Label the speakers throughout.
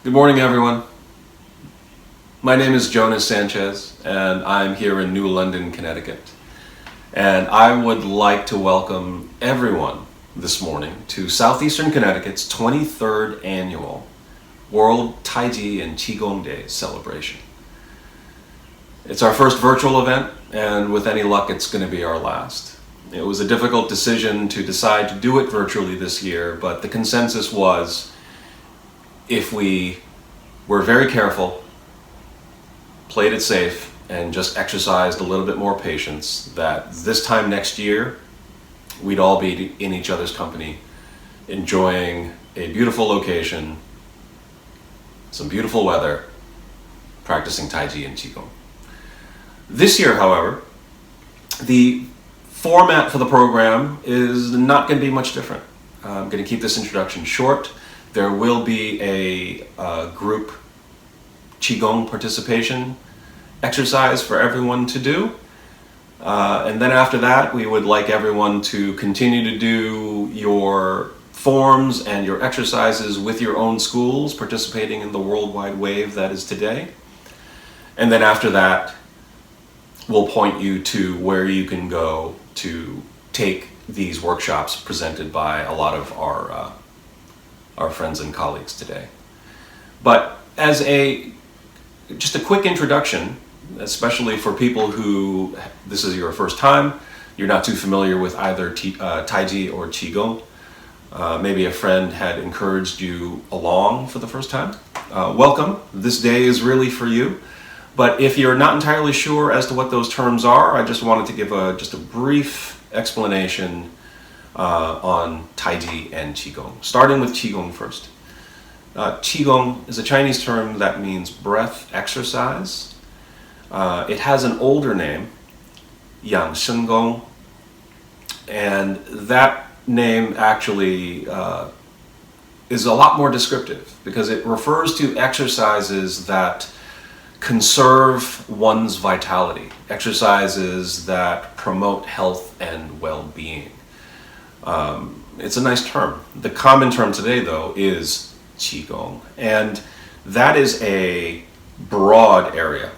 Speaker 1: Good morning, everyone. My name is Jonas Sanchez, and I'm here in New London, Connecticut. And I would like to welcome everyone this morning to Southeastern Connecticut's 23rd annual World Taiji and Qigong Day celebration. It's our first virtual event, and with any luck, it's going to be our last. It was a difficult decision to decide to do it virtually this year, but the consensus was if we were very careful, played it safe, and just exercised a little bit more patience, that this time next year, we'd all be in each other's company, enjoying a beautiful location, some beautiful weather, practicing Taiji and Qigong. This year, however, the format for the program is not going to be much different. I'm going to keep this introduction short. There will be a group Qigong participation exercise for everyone to do. And then after that, we would like everyone to continue to do your forms and your exercises with your own schools, participating in the worldwide wave that is today. And then after that, we'll point you to where you can go to take these workshops presented by a lot of our friends and colleagues today. But as just a quick introduction, especially for people who this is your first time, you're not too familiar with either Taiji or Qigong. Maybe a friend had encouraged you along for the first time. Welcome. This day is really for you. But if you're not entirely sure as to what those terms are, I just wanted to give just a brief explanation on Taiji and Qigong. Starting with Qigong first. Qigong is a Chinese term that means breath exercise. It has an older name, Yang Shen Gong, and that name actually is a lot more descriptive because it refers to exercises that conserve one's vitality, exercises that promote health and well-being. It's a nice term. The common term today, though, is Qigong, and that is a broad area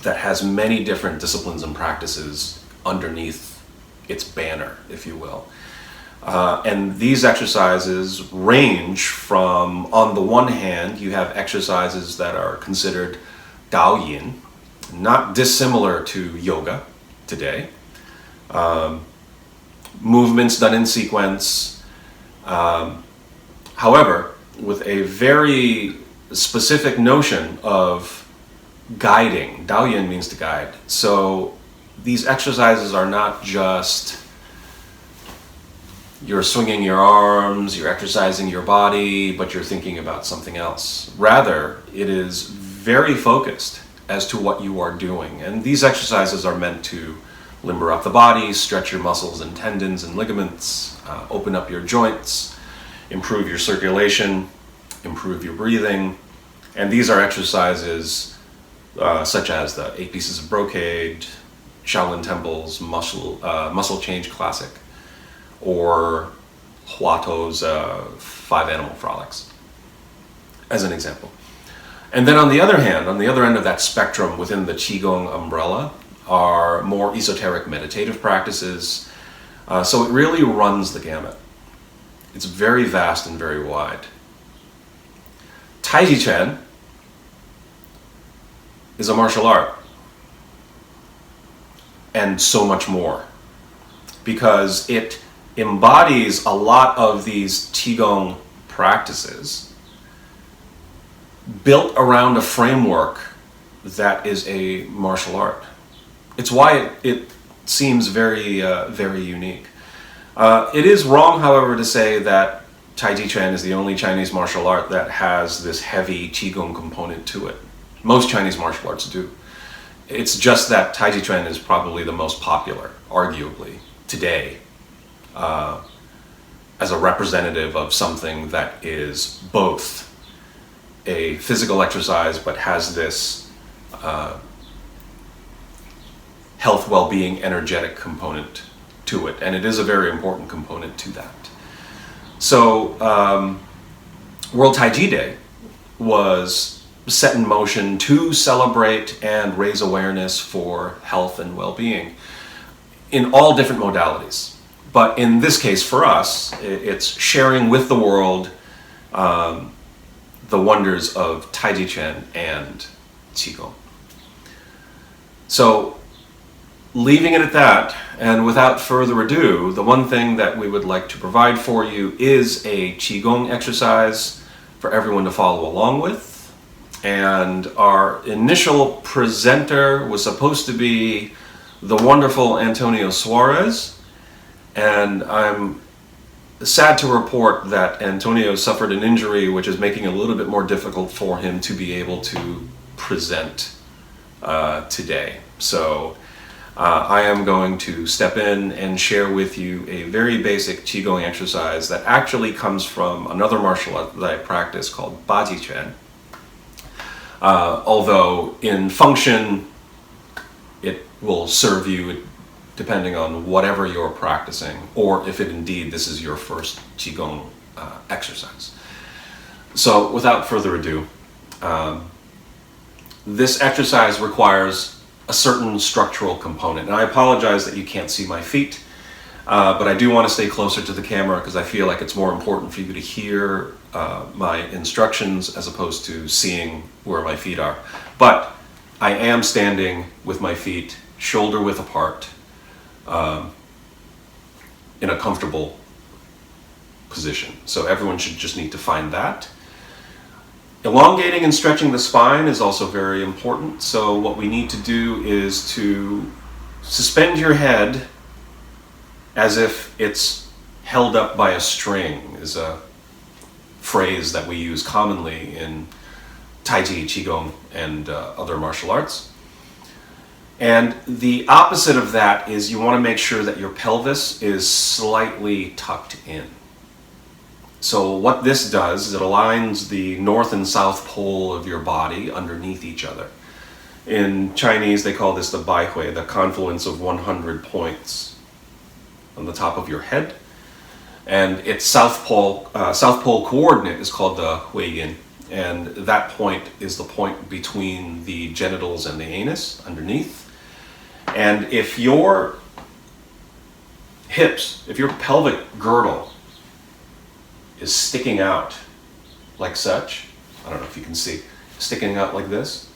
Speaker 1: that has many different disciplines and practices underneath its banner, if you will. And these exercises range from, on the one hand, you have exercises that are considered Daoyin, not dissimilar to yoga today. Movements done in sequence. However, with a very specific notion of guiding. Daoyin means to guide. So these exercises are not just you're swinging your arms, you're exercising your body, but you're thinking about something else. Rather, it is very focused as to what you are doing. And these exercises are meant to limber up the body, stretch your muscles and tendons and ligaments, open up your joints, improve your circulation, improve your breathing. And these are exercises such as the 8 Pieces of Brocade, Shaolin Temple's Muscle Change Classic, or Huato's 5 Animal Frolics, as an example. And then on the other hand, on the other end of that spectrum within the Qigong umbrella are more esoteric meditative practices. So it really runs the gamut. It's very vast and very wide. Taiji Chuan is a martial art and so much more, because it embodies a lot of these Qigong practices built around a framework that is a martial art. It's why it seems very, very unique. It is wrong, however, to say that Taiji Chuan is the only Chinese martial art that has this heavy Qigong component to it. Most Chinese martial arts do. It's just that Taiji Chuan is probably the most popular, arguably, today, as a representative of something that is both a physical exercise but has this health, well-being, energetic component to it. And it is a very important component to that. So World Taiji Day was set in motion to celebrate and raise awareness for health and well-being in all different modalities. But in this case, for us, it's sharing with the world the wonders of Taiji and Qigong. So, leaving it at that, and without further ado, the one thing that we would like to provide for you is a Qigong exercise for everyone to follow along with. And our initial presenter was supposed to be the wonderful Antonio Suarez, and I'm sad to report that Antonio suffered an injury which is making it a little bit more difficult for him to be able to present today. So I am going to step in and share with you a very basic Qigong exercise that actually comes from another martial art that I practice called bajiquan. Although in function it will serve you depending on whatever you're practicing, or if indeed this is your first Qigong exercise. So without further ado, this exercise requires a certain structural component. And I apologize that you can't see my feet, but I do want to stay closer to the camera because I feel like it's more important for you to hear my instructions as opposed to seeing where my feet are. But I am standing with my feet shoulder width apart in a comfortable position. So everyone should just need to find that. Elongating and stretching the spine is also very important. So what we need to do is to suspend your head as if it's held up by a string, is a phrase that we use commonly in Taiji, Qigong, and other martial arts. And the opposite of that is you want to make sure that your pelvis is slightly tucked in. So what this does is it aligns the north and south pole of your body underneath each other. In Chinese, they call this the baihui, the confluence of 100 points on the top of your head. And its south pole coordinate is called the huiyin. And that point is the point between the genitals and the anus underneath. And if your hips, if your pelvic girdle is sticking out like such, I don't know if you can see, sticking out like this,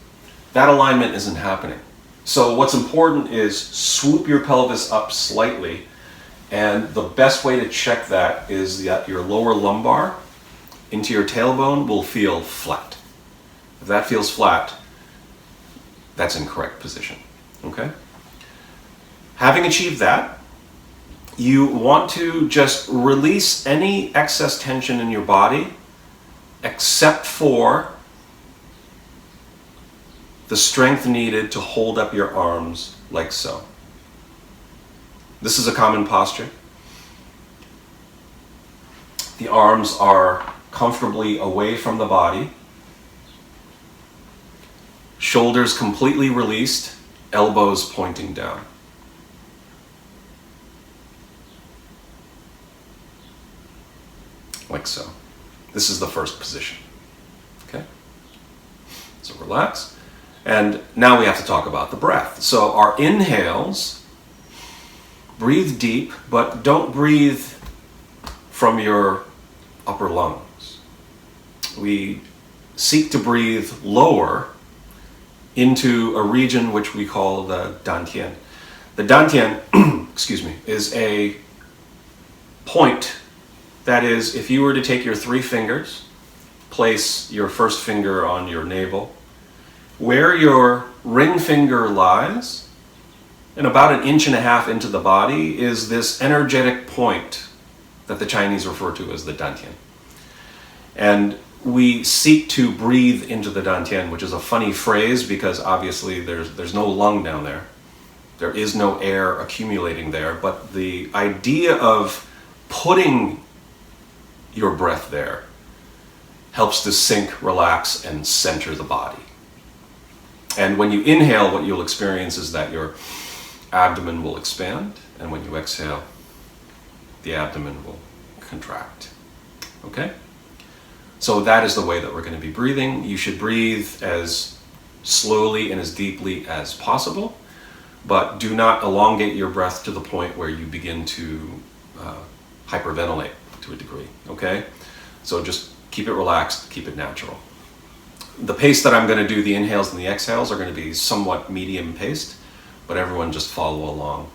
Speaker 1: that alignment isn't happening. So what's important is swoop your pelvis up slightly, and the best way to check that is that your lower lumbar into your tailbone will feel flat. If that feels flat, that's in correct position, okay? Having achieved that, you want to just release any excess tension in your body except for the strength needed to hold up your arms like so. This is a common posture. The arms are comfortably away from the body. Shoulders completely released, elbows pointing down. Like so. This is the first position. Okay? So relax. And now we have to talk about the breath. So our inhales, breathe deep, but don't breathe from your upper lungs. We seek to breathe lower into a region which we call the dantian. The dantian, excuse me, is a point. That is, if you were to take your 3 fingers, place your first finger on your navel, where your ring finger lies, and about 1.5 inches into the body, is this energetic point that the Chinese refer to as the dantian. And we seek to breathe into the dantian, which is a funny phrase because obviously there's no lung down there. There is no air accumulating there, but the idea of putting your breath there helps to sink, relax, and center the body. And when you inhale, what you'll experience is that your abdomen will expand, and when you exhale, the abdomen will contract. Okay? So that is the way that we're going to be breathing. You should breathe as slowly and as deeply as possible, but do not elongate your breath to the point where you begin to hyperventilate to a degree, okay? So just keep it relaxed, keep it natural. The pace that I'm going to do, the inhales and the exhales, are going to be somewhat medium paced, but everyone just follow along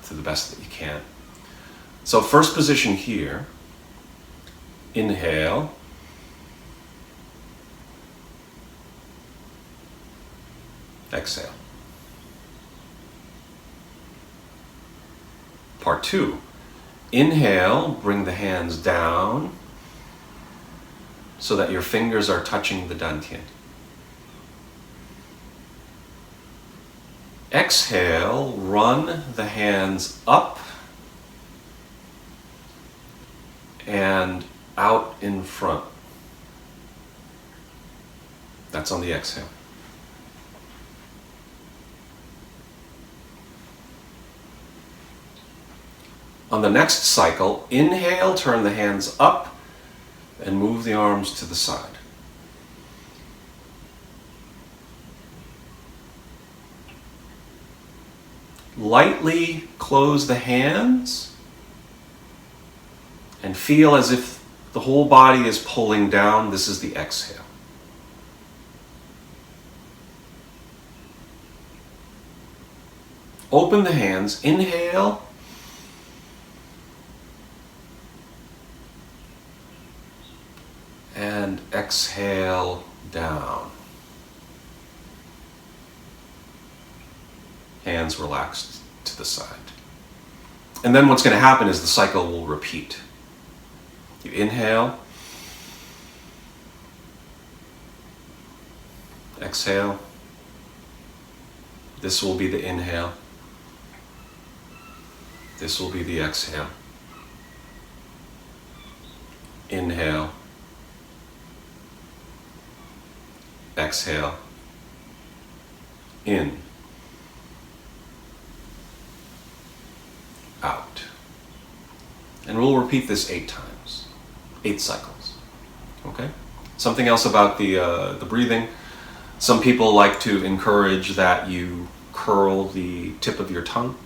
Speaker 1: to the best that you can. So first position here, inhale. Exhale. Part 2. Inhale, bring the hands down so that your fingers are touching the dantian. Exhale, run the hands up and out in front. That's on the exhale. On the next cycle, inhale, turn the hands up and move the arms to the side. Lightly close the hands and feel as if the whole body is pulling down. This is the exhale. Open the hands, inhale. And exhale down. Hands relaxed to the side. And then what's going to happen is the cycle will repeat. You inhale. Exhale. This will be the inhale. This will be the exhale. Inhale. Exhale. In. Out. And we'll repeat this 8 times. 8 cycles. Okay? Something else about the breathing. Some people like to encourage that you curl the tip of your tongue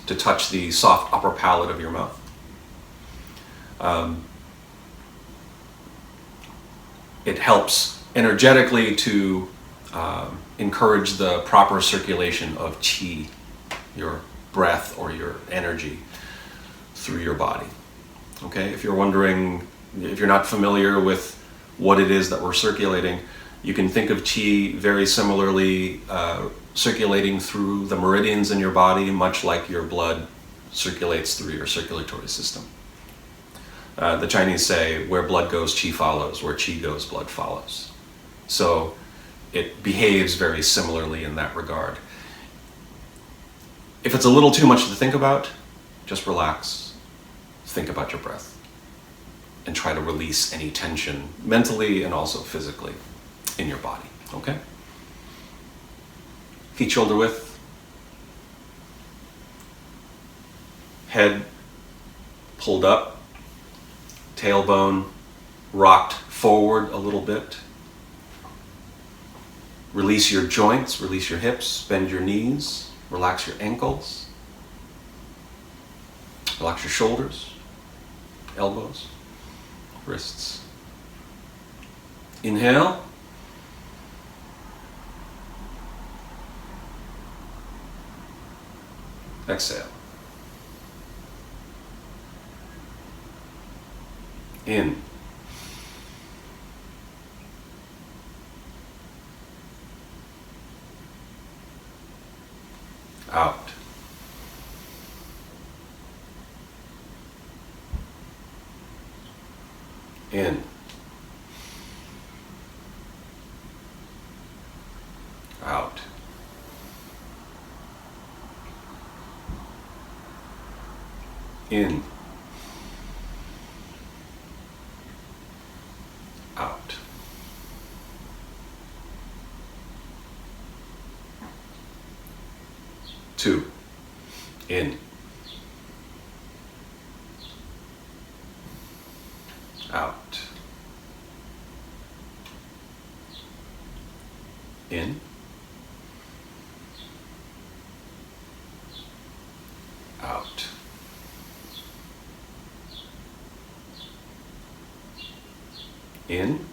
Speaker 1: to touch the soft upper palate of your mouth. It helps energetically to encourage the proper circulation of qi, your breath or your energy, through your body. Okay, if you're wondering, if you're not familiar with what it is that we're circulating, you can think of qi very similarly circulating through the meridians in your body, much like your blood circulates through your circulatory system. The Chinese say, where blood goes, qi follows. Where qi goes, blood follows. So it behaves very similarly in that regard. If it's a little too much to think about, just relax, think about your breath, and try to release any tension mentally and also physically in your body, okay? Feet shoulder width, head pulled up, tailbone rocked forward a little bit. Release your joints, release your hips, bend your knees, relax your ankles, relax your shoulders, elbows, wrists. Inhale. Exhale. In. Out. In. Out. In. Out. 2. In. Out. In. Out. In.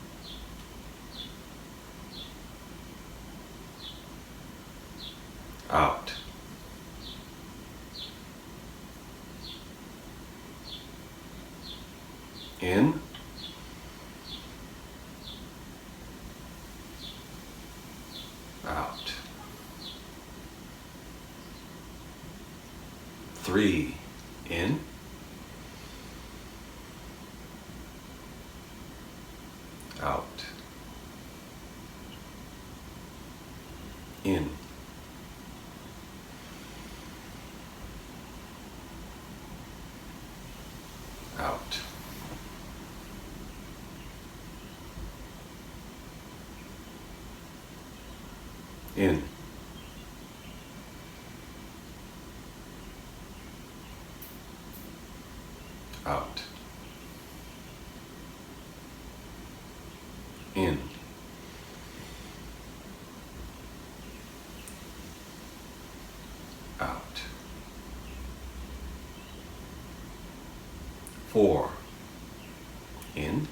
Speaker 1: Out. In. Out. 3. In. Out. In. Out. In. Out. In. Out. 4. In.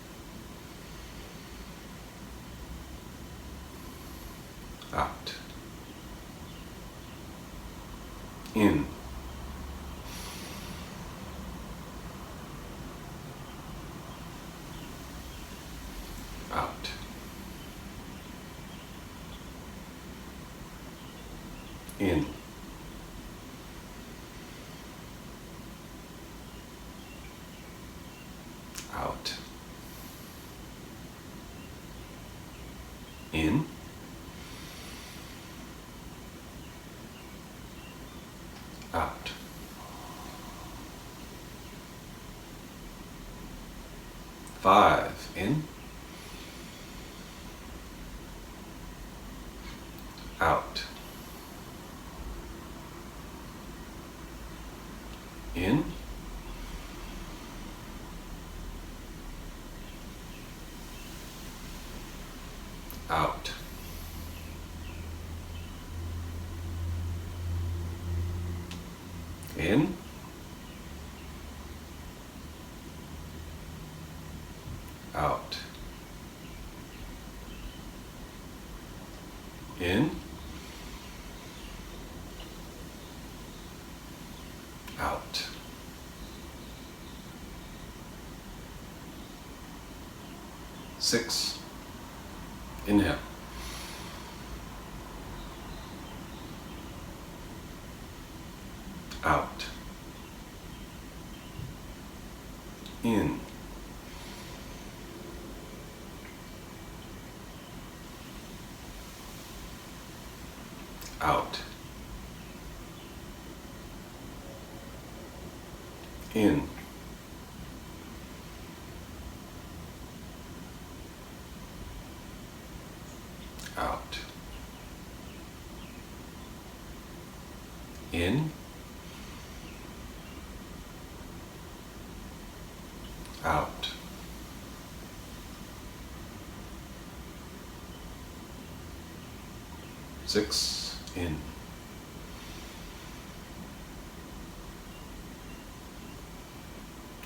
Speaker 1: Out. In. Out. In. Out. In. Out. Five. In. Out. In. Out. In. Out. In. Out. Six. Inhale. Out. In. Out. In. Out. In. Out. Six. In.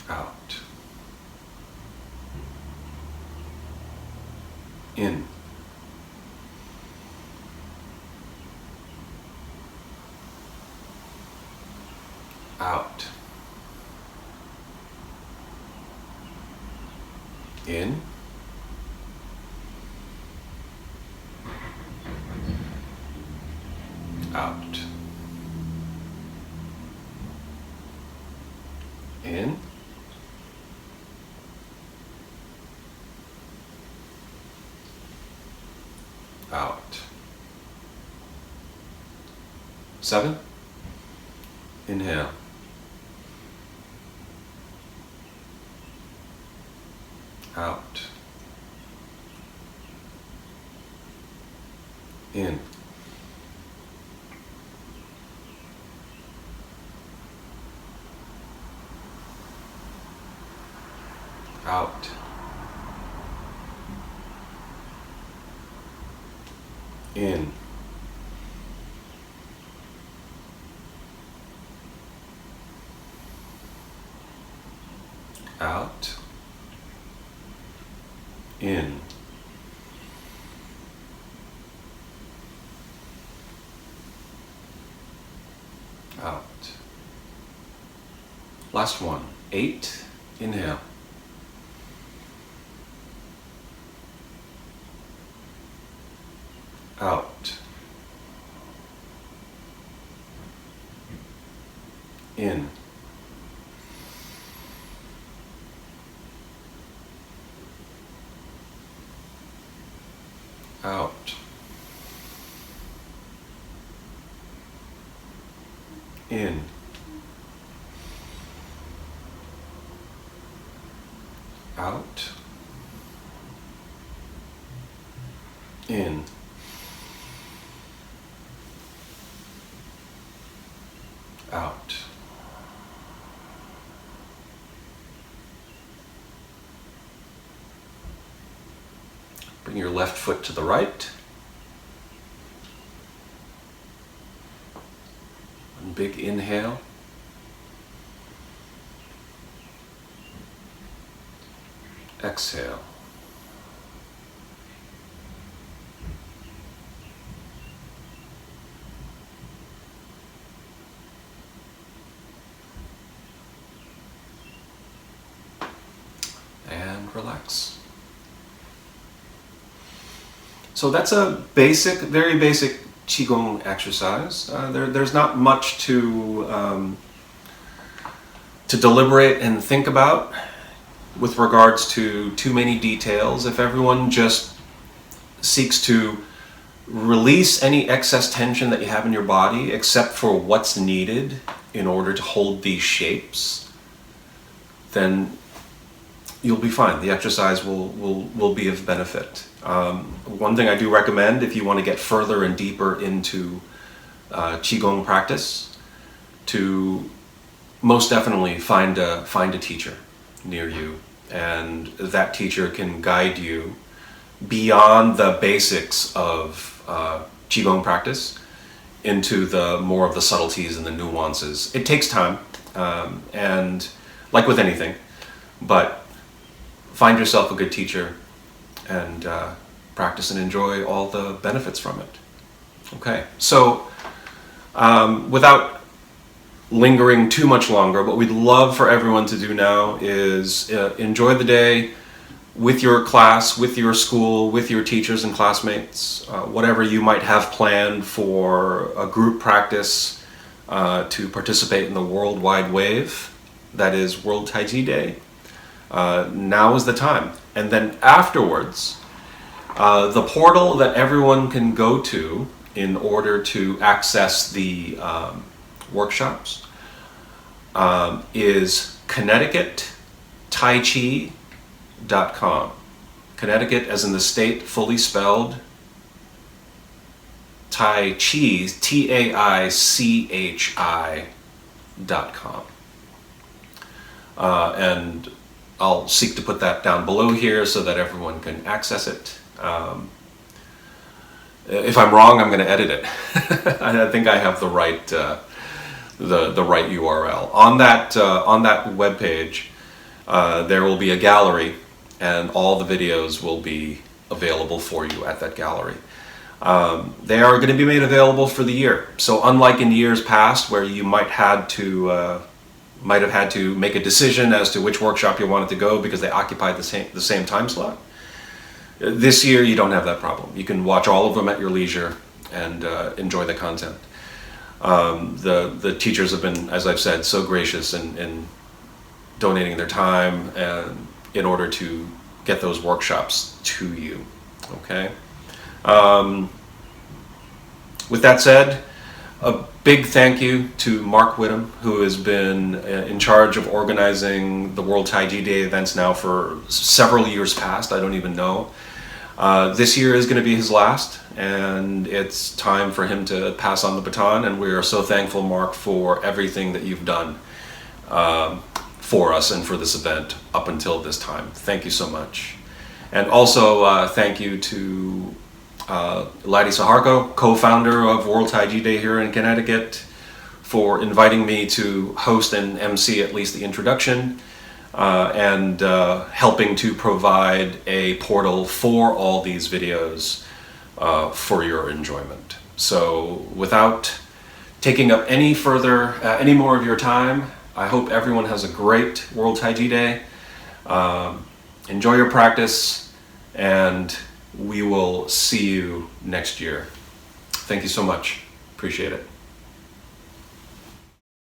Speaker 1: Out. In. Out. In. Out. In. Out. 7. Inhale. Out. In. Out. in, out, in, out. Last one. 8, inhale. Out. In. Out. In. Out. In. Out. Bring your left foot to the right. One big inhale. Exhale. And relax. So that's a basic, very basic Qigong exercise. There's not much to deliberate and think about with regards to too many details. If everyone just seeks to release any excess tension that you have in your body, except for what's needed in order to hold these shapes, then you'll be fine. The exercise will be of benefit. One thing I do recommend, if you want to get further and deeper into Qigong practice, to most definitely find a teacher near you, and that teacher can guide you beyond the basics of Qigong practice into the more of the subtleties and the nuances. It takes time, and like with anything, but find yourself a good teacher and practice and enjoy all the benefits from it. Okay, so without lingering too much longer, what we'd love for everyone to do now is enjoy the day with your class, with your school, with your teachers and classmates, whatever you might have planned for a group practice to participate in the worldwide wave, that is World Taiji Day. Now is the time. And then afterwards, the portal that everyone can go to in order to access the workshops is Connecticut Taiji.com. Connecticut as in the state, fully spelled. Taiji, TAICHI.com. And I'll seek to put that down below here so that everyone can access it. If I'm wrong, I'm going to edit it. I think I have the right the right URL. On that webpage, there will be a gallery, and all the videos will be available for you at that gallery. They are going to be made available for the year. So unlike in years past, where you might have had to make a decision as to which workshop you wanted to go because they occupied the same time slot, this year you don't have that problem. You can watch all of them at your leisure and enjoy the content. The teachers have been, as I've said, so gracious in donating their time and in order to get those workshops to you. Okay. With that said, a big thank you to Mark Whittam, who has been in charge of organizing the World Taiji Day events now for several years past. I don't even know. This year is going to be his last, and it's time for him to pass on the baton, and we are so thankful, Mark, for everything that you've done for us and for this event up until this time. Thank you so much. And also thank you to Laddie Saharko, co-founder of World Taiji Day here in Connecticut, for inviting me to host and MC at least the introduction, and helping to provide a portal for all these videos for your enjoyment. So without taking up any more of your time, I hope everyone has a great World Taiji Day. Enjoy your practice, and we will see you next year. Thank you so much. Appreciate it.